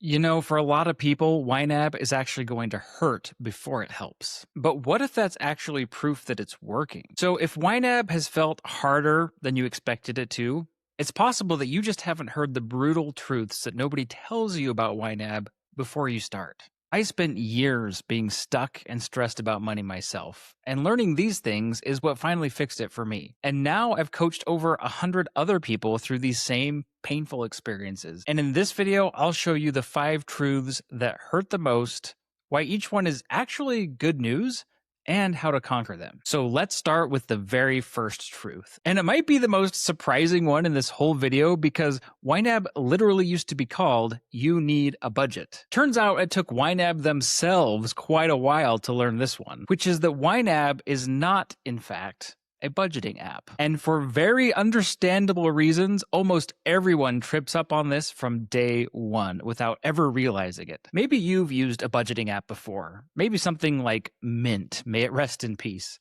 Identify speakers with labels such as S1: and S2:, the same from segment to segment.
S1: You know, for a lot of people, YNAB is actually going to hurt before it helps. But what if that's actually proof that it's working? So, if YNAB has felt harder than you expected it to, it's possible that you just haven't heard the brutal truths that nobody tells you about YNAB before you start. I spent years being stuck and stressed about money myself, and learning these things is what finally fixed it for me. And now I've coached over 100 other people through these same painful experiences. And in this video, I'll show you the 5 truths that hurt the most, why each one is actually good news, and how to conquer them. So let's start with the very first truth. And it might be the most surprising one in this whole video because YNAB literally used to be called You Need a Budget. Turns out it took YNAB themselves quite a while to learn this one, which is that YNAB is not, in fact, a budgeting app. And for very understandable reasons, almost everyone trips up on this from day one without ever realizing it. Maybe you've used a budgeting app before. Maybe something like Mint, may it rest in peace.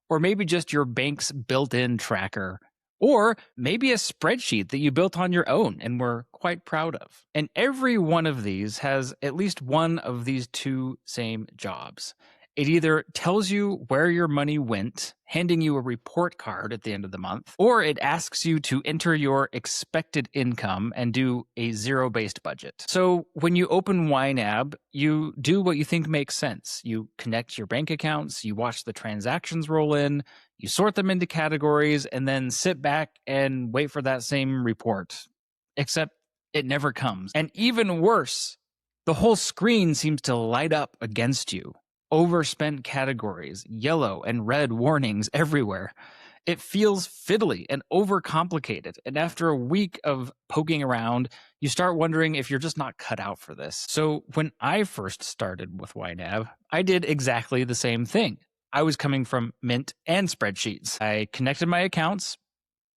S1: Or maybe just your bank's built-in tracker. Or maybe a spreadsheet that you built on your own and were quite proud of. And every one of these has at least one of these two same jobs. It either tells you where your money went, handing you a report card at the end of the month, or it asks you to enter your expected income and do a zero-based budget. So when you open YNAB, you do what you think makes sense. You connect your bank accounts, you watch the transactions roll in, you sort them into categories, and then sit back and wait for that same report. Except it never comes. And even worse, the whole screen seems to light up against you. Overspent categories, yellow and red warnings everywhere. It feels fiddly and overcomplicated, and after a week of poking around, you start wondering if you're just not cut out for this. So when I first started with YNAB, I did exactly the same thing. I was coming from Mint and spreadsheets. I connected my accounts,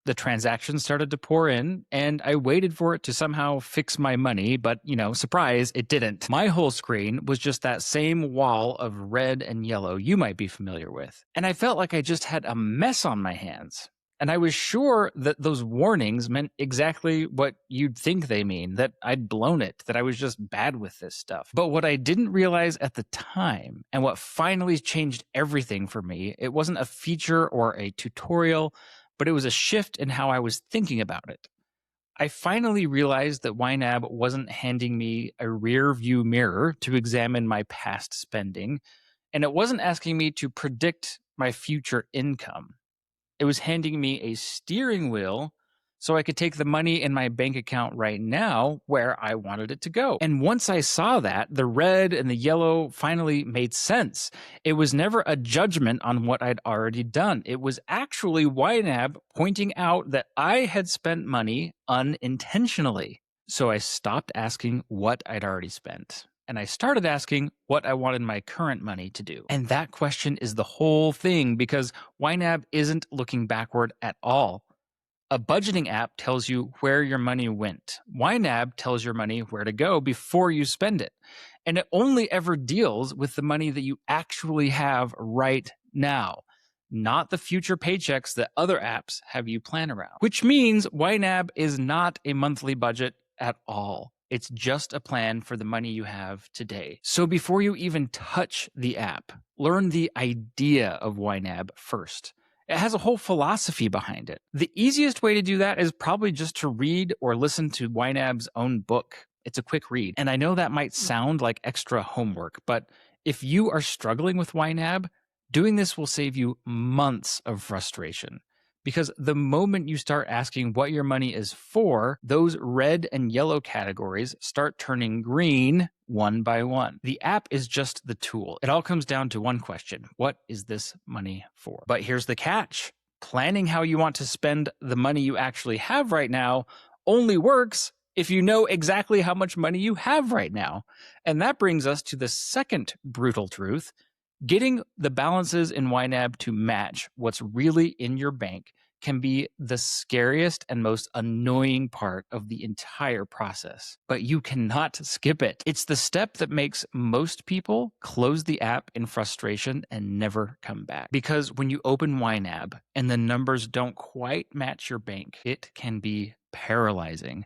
S1: the transactions started to pour in, and I waited for it to somehow fix my money, but, surprise, it didn't. My whole screen was just that same wall of red and yellow you might be familiar with. And I felt like I just had a mess on my hands. And I was sure that those warnings meant exactly what you'd think they mean, that I'd blown it, that I was just bad with this stuff. But what I didn't realize at the time, and what finally changed everything for me, it wasn't a feature or a tutorial, but it was a shift in how I was thinking about it. I finally realized that YNAB wasn't handing me a rear view mirror to examine my past spending, and it wasn't asking me to predict my future income. It was handing me a steering wheel so I could take the money in my bank account right now where I wanted it to go. And once I saw that, the red and the yellow finally made sense. It was never a judgment on what I'd already done. It was actually YNAB pointing out that I had spent money unintentionally. So I stopped asking what I'd already spent. And I started asking what I wanted my current money to do. And that question is the whole thing because YNAB isn't looking backward at all. A budgeting app tells you where your money went. YNAB tells your money where to go before you spend it. And it only ever deals with the money that you actually have right now, not the future paychecks that other apps have you plan around. Which means YNAB is not a monthly budget at all. It's just a plan for the money you have today. So before you even touch the app, learn the idea of YNAB first. It has a whole philosophy behind it. The easiest way to do that is probably just to read or listen to YNAB's own book. It's a quick read. And I know that might sound like extra homework, but if you are struggling with YNAB, doing this will save you months of frustration. Because the moment you start asking what your money is for, those red and yellow categories start turning green one by one. The app is just the tool. It all comes down to one question. What is this money for? But here's the catch. Planning how you want to spend the money you actually have right now only works if you know exactly how much money you have right now. And that brings us to the second brutal truth. Getting the balances in YNAB to match what's really in your bank can be the scariest and most annoying part of the entire process. But you cannot skip it. It's the step that makes most people close the app in frustration and never come back. Because when you open YNAB and the numbers don't quite match your bank, it can be paralyzing.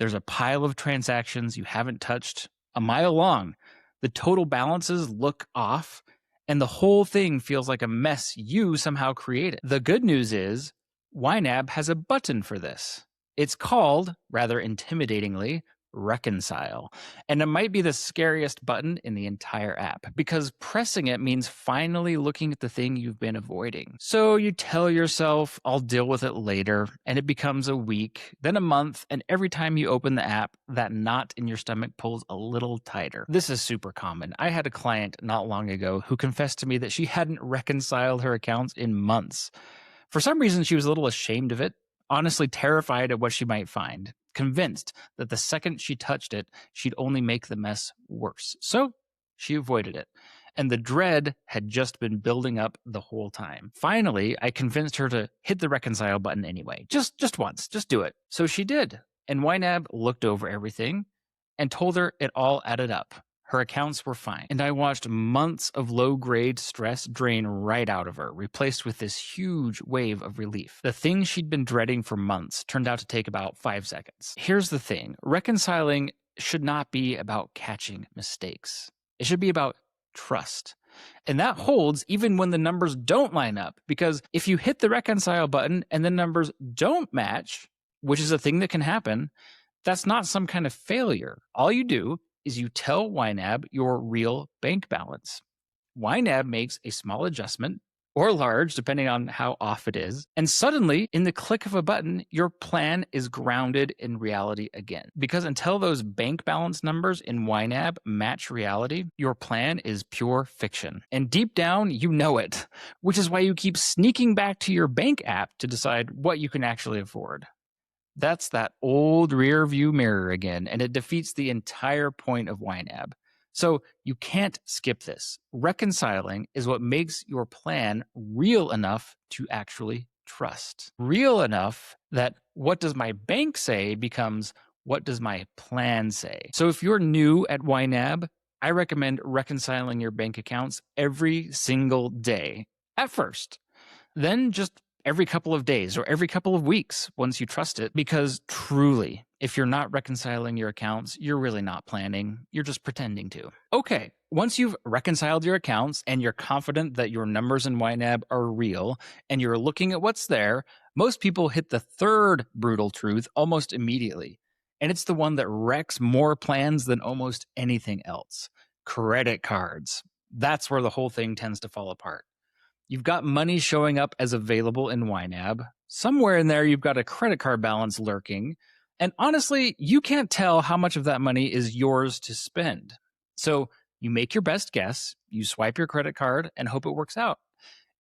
S1: There's a pile of transactions you haven't touched a mile long. The total balances look off, and the whole thing feels like a mess you somehow created. The good news is YNAB has a button for this. It's called, rather intimidatingly, Reconcile. And it might be the scariest button in the entire app because pressing it means finally looking at the thing you've been avoiding. So you tell yourself, I'll deal with it later, and it becomes a week, then a month, and every time you open the app, that knot in your stomach pulls a little tighter. This is super common. I had a client not long ago who confessed to me that she hadn't reconciled her accounts in months. For some reason, she was a little ashamed of it, honestly terrified of what she might find, convinced that the second she touched it, she'd only make the mess worse. So she avoided it. And the dread had just been building up the whole time. Finally, I convinced her to hit the reconcile button anyway. Just once. Just do it. So she did. And YNAB looked over everything and told her it all added up. Her accounts were fine. And I watched months of low-grade stress drain right out of her, replaced with this huge wave of relief. The thing she'd been dreading for months turned out to take about 5 seconds. Here's the thing. Reconciling should not be about catching mistakes. It should be about trust. And that holds even when the numbers don't line up, because if you hit the reconcile button and the numbers don't match, which is a thing that can happen, that's not some kind of failure. All you do is you tell YNAB your real bank balance. YNAB makes a small adjustment, or large, depending on how off it is, and suddenly, in the click of a button, your plan is grounded in reality again. Because until those bank balance numbers in YNAB match reality, your plan is pure fiction. And deep down, you know it, which is why you keep sneaking back to your bank app to decide what you can actually afford. That's that old rear view mirror again, and it defeats the entire point of YNAB. So you can't skip this. Reconciling is what makes your plan real enough to actually trust. Real enough that what does my bank say becomes what does my plan say. So if you're new at YNAB, I recommend reconciling your bank accounts every single day at first. Then just every couple of days or every couple of weeks once you trust it, because truly, if you're not reconciling your accounts, you're really not planning. You're just pretending to. Okay, once you've reconciled your accounts and you're confident that your numbers in YNAB are real and you're looking at what's there, most people hit the third brutal truth almost immediately. And it's the one that wrecks more plans than almost anything else. Credit cards. That's where the whole thing tends to fall apart. You've got money showing up as available in YNAB. Somewhere in there, you've got a credit card balance lurking. And honestly, you can't tell how much of that money is yours to spend. So you make your best guess, you swipe your credit card and hope it works out.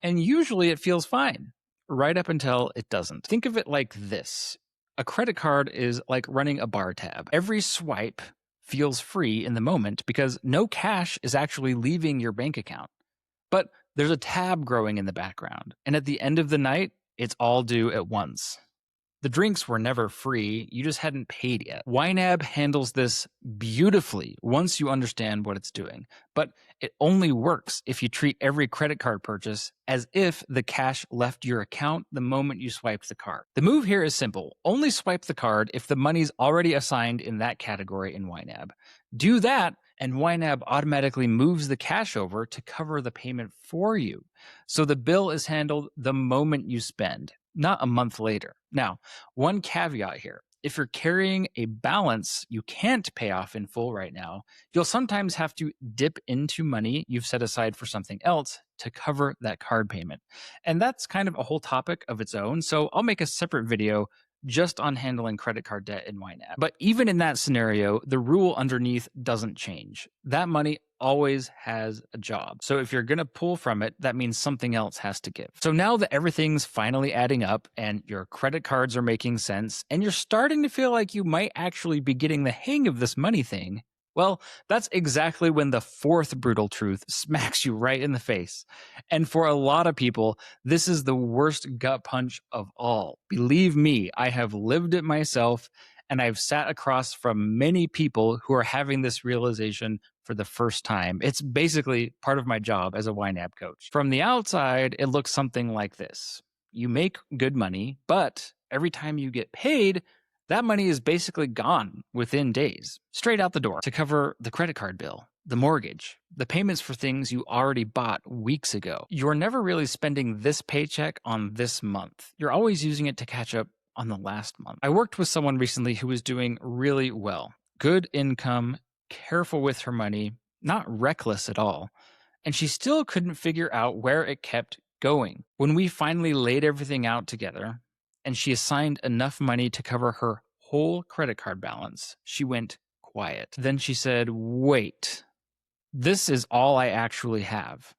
S1: And usually it feels fine, right up until it doesn't. Think of it like this. A credit card is like running a bar tab. Every swipe feels free in the moment because no cash is actually leaving your bank account. But there's a tab growing in the background, and at the end of the night, it's all due at once. The drinks were never free, you just hadn't paid yet. YNAB handles this beautifully once you understand what it's doing, but it only works if you treat every credit card purchase as if the cash left your account the moment you swiped the card. The move here is simple. Only swipe the card if the money's already assigned in that category in YNAB. Do that, and YNAB automatically moves the cash over to cover the payment for you. So the bill is handled the moment you spend, not a month later. Now, one caveat here. If you're carrying a balance you can't pay off in full right now, you'll sometimes have to dip into money you've set aside for something else to cover that card payment. And that's kind of a whole topic of its own, so I'll make a separate video just on handling credit card debt in YNAB. But even in that scenario, the rule underneath doesn't change. That money always has a job. So if you're going to pull from it, that means something else has to give. So now that everything's finally adding up and your credit cards are making sense and you're starting to feel like you might actually be getting the hang of this money thing, well, that's exactly when the fourth brutal truth smacks you right in the face. And for a lot of people, this is the worst gut punch of all. Believe me, I have lived it myself, and I've sat across from many people who are having this realization for the first time. It's basically part of my job as a YNAB coach. From the outside, it looks something like this. You make good money, but every time you get paid, That money is basically gone within days, straight out the door, to cover the credit card bill, the mortgage, the payments for things you already bought weeks ago. You're never really spending this paycheck on this month. You're always using it to catch up on the last month. I worked with someone recently who was doing really well. Good income, careful with her money, not reckless at all. And she still couldn't figure out where it kept going. When we finally laid everything out together, and she assigned enough money to cover her whole credit card balance, she went quiet. Then she said, "Wait, this is all I actually have."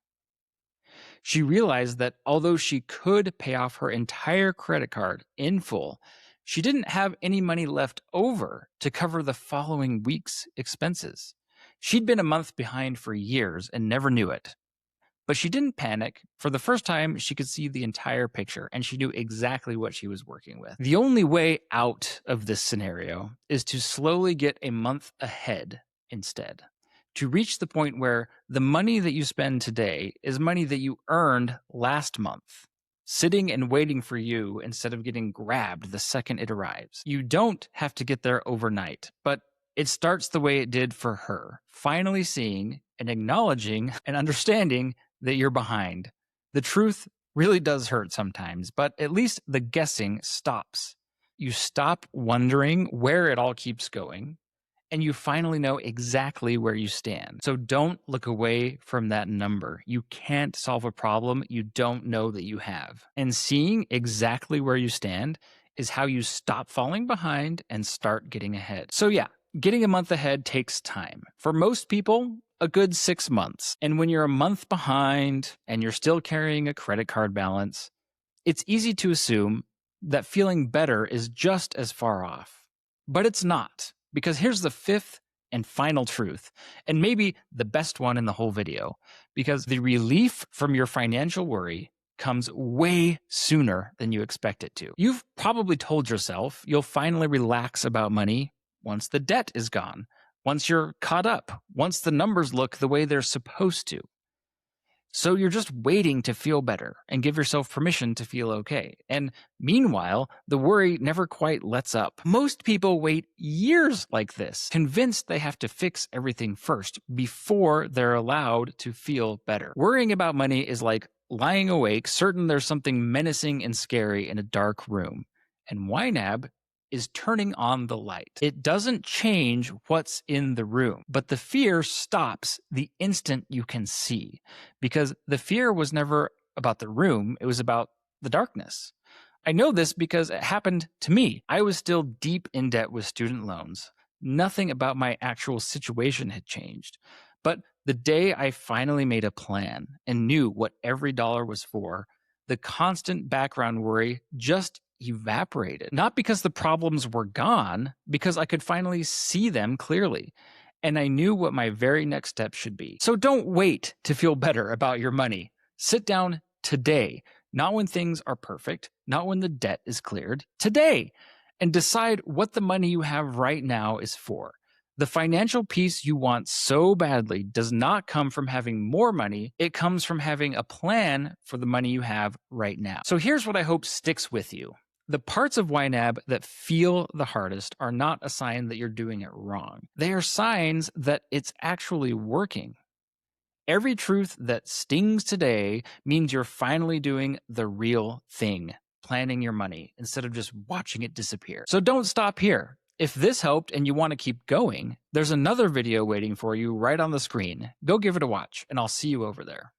S1: She realized that although she could pay off her entire credit card in full, she didn't have any money left over to cover the following week's expenses. She'd been a month behind for years and never knew it. But she didn't panic. For the first time, she could see the entire picture, and she knew exactly what she was working with. The only way out of this scenario is to slowly get a month ahead instead, to reach the point where the money that you spend today is money that you earned last month, sitting and waiting for you instead of getting grabbed the second it arrives. You don't have to get there overnight, but it starts the way it did for her, finally seeing and acknowledging and understanding that you're behind. The truth really does hurt sometimes, but at least the guessing stops. You stop wondering where it all keeps going, and you finally know exactly where you stand. So don't look away from that number. You can't solve a problem you don't know that you have. And seeing exactly where you stand is how you stop falling behind and start getting ahead. So yeah, getting a month ahead takes time. For most people, a good 6 months. And when you're a month behind and you're still carrying a credit card balance, it's easy to assume that feeling better is just as far off. But it's not, because here's the fifth and final truth, and maybe the best one in the whole video, because the relief from your financial worry comes way sooner than you expect it to. You've probably told yourself you'll finally relax about money once the debt is gone, once you're caught up, once the numbers look the way they're supposed to. So you're just waiting to feel better and give yourself permission to feel okay. And meanwhile, the worry never quite lets up. Most people wait years like this, convinced they have to fix everything first before they're allowed to feel better. Worrying about money is like lying awake, certain there's something menacing and scary in a dark room. And YNAB is turning on the light. It doesn't change what's in the room, but the fear stops the instant you can see, because the fear was never about the room, it was about the darkness. I know this because it happened to me. I was still deep in debt with student loans. Nothing about my actual situation had changed. But the day I finally made a plan and knew what every dollar was for, the constant background worry just evaporated. Not because the problems were gone, because I could finally see them clearly. And I knew what my very next step should be. So don't wait to feel better about your money. Sit down today, not when things are perfect, not when the debt is cleared, today, and decide what the money you have right now is for. The financial peace you want so badly does not come from having more money. It comes from having a plan for the money you have right now. So here's what I hope sticks with you. The parts of YNAB that feel the hardest are not a sign that you're doing it wrong. They are signs that it's actually working. Every truth that stings today means you're finally doing the real thing, planning your money, instead of just watching it disappear. So don't stop here. If this helped and you want to keep going, there's another video waiting for you right on the screen. Go give it a watch, and I'll see you over there.